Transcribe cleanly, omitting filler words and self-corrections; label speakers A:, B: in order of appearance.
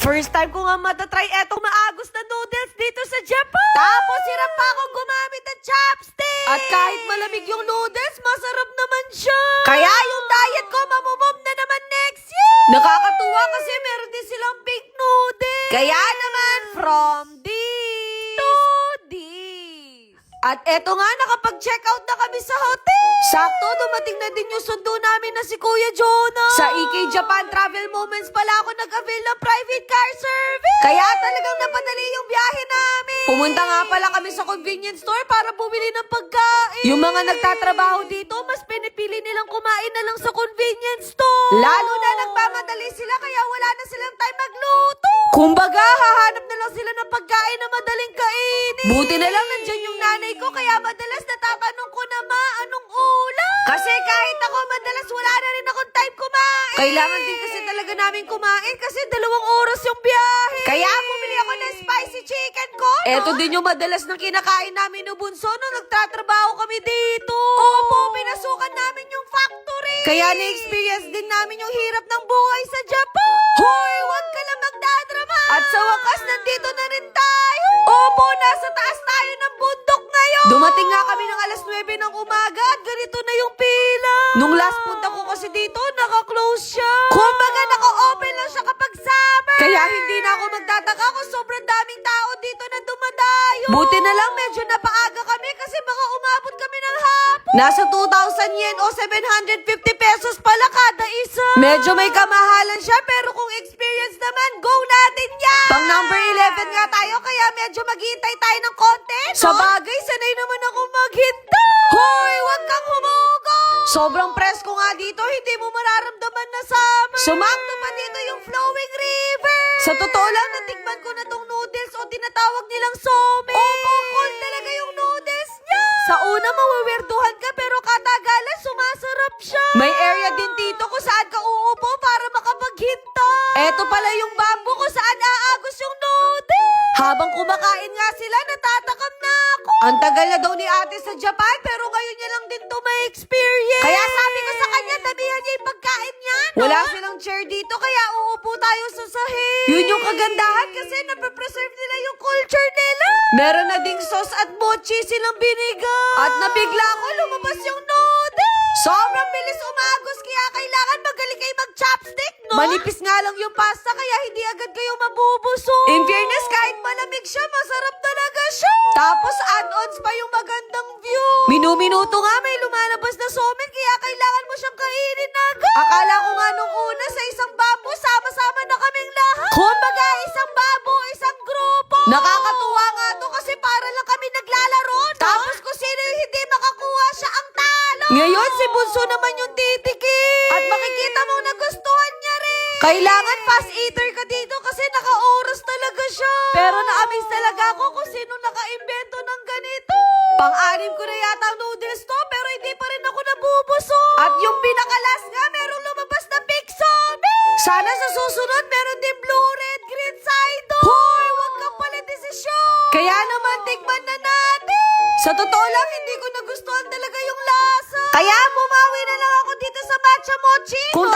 A: First time ko nga matatry etong maagos na noodles dito sa Japan. Tapos hirap pa akong gumamit ng chopstick. At kahit malamig yung noodles, masarap naman siya. Kaya yung diet ko mamumove na naman next year. Nakakatuwa kasi meron din silang pink noodles. Kaya naman, from this to this. At eto nga, nakapag-check out na kami sa hotel. Sakto, dumating na din yung sundo namin na si Kuya Jonah. Sa EK Japan Travel Moments pala ako nag-avail ng private car service. Kaya talagang napadali yung biyahe namin. Pumunta nga pala kami sa convenience store para bumili ng pagkain. Yung mga nagtatrabaho dito, mas pinipili nilang kumain na lang sa convenience store. Lalo na nagmamadali sila kaya wala na silang time magluto. Kumbaga, hahanap na lang sila ng pagkain na madaling kainin. Buti na lang nandyan yung nanay ko kaya madalas natatanong ko na anong ulam? Kasi kahit ako madalas wala na rin akong time kumain. Kailangan din kasi talaga namin kumain kasi 2 oras yung biyahe. Kaya bumili ako ng spicy chicken ko. Eto din yung madalas na kinakain namin no bunso nung nagtatrabaho kami dito. Opo, pinasukan namin yung factory. Kaya na-experience din namin yung hirap ng buhay sa Japan. Hoy, wag ka lang magdadrama. At sa wakas, nandito na rin tayo. Opo, nasa taas tayo ng bundok ngayon. Dumating nga kami ng alas 9 ng umaga at ganito na yung pila. Nung last punta ko kasi dito, naka-close siya. Kumbaga, naka-open lang siya kapag summer. Kaya hindi na ako magtataka kung sobrang daming tao dito na dumadayo. Buti na lang medyo napaaga kami kasi baka umabot kami ng hapon. Nasa 2,000 yen o 750 pesos pala kada isa. Medyo may kamahalan siya pero kung experience naman, go natin yan. Pang number 11 nga tayo kaya medyo maghihintay tayo ng konti, no? Sa bagay, sanay naman ako maghintay. Hoy, wag kang humugo. Sobrang presko nga dito, hindi mo mararamdaman na summer. Sumakto pa dito yung flowing river. Sa totoo lang, natikman ko na tong noodles o tinatawag nilang some. Opo, cool talaga yung noodles niya. Sa una, mawiwerduhan ka pero katagalan, sumasarap siya. May area din dito kung saan ka uupo para makapaghintay. Eto pala yung bamboo kung saan aagos yung noodles. Habang kumakain nga sila, natatakam na ako. Ang tagal na daw ni ate sa Japan pero ngayon niya lang din to may experience. Kaya sabi ko sa kanya, tabihan niya yung pagkain niya, no? Wala silang chair dito kaya uupo tayo sa sahig. Yun yung kagandahan kasi naprepreserve nila yung culture nila. Meron na ding sauce at mochi silang binigay. At nabigla ako, lumabas yung noodles. Sobrang bilis umagos kaya kailangan magaling kayo mag-chopstick, no? Manipis nga lang yung pasta kaya hindi agad kayo mabubusog. In fairness, kahit malamig siya, masarap talaga siya. Tapos add-ons pa yung magandang view. Minuminuto nga may lumalabas na somen kaya kailangan mo siyang kainin agad. Akala ko nga nung una sa isang babo, sama-sama na kaming lahat. Kumbaga, isang babo, isang grupo. Nakakatuwa nga to kasi para lang kami naglalaro, no? Tapos kung sino yung hindi makakuha siya ang talo. Ngayon, si Bunso naman yung titikit. At makikita mo nagustuhan niya rin. Kailangan fast eater ka dito kasi naka-oras talaga siya. Pero na-amaze talaga ako kung sino naka-imbento ng ganito. Pang-anim ko na yata ang noodles to pero hindi pa rin ako nabubusog. At yung pinakalas nga, merong lumabas na big some. Sana sa susunod meron din blue, red, green side. Hoy, wag kang pala desisyon. Kaya naman, tikman na natin. Sa totoo lang, hindi ko nagustuhan talaga yung lasa. Kaya bumawi na lang ako dito sa matcha mochi. Kung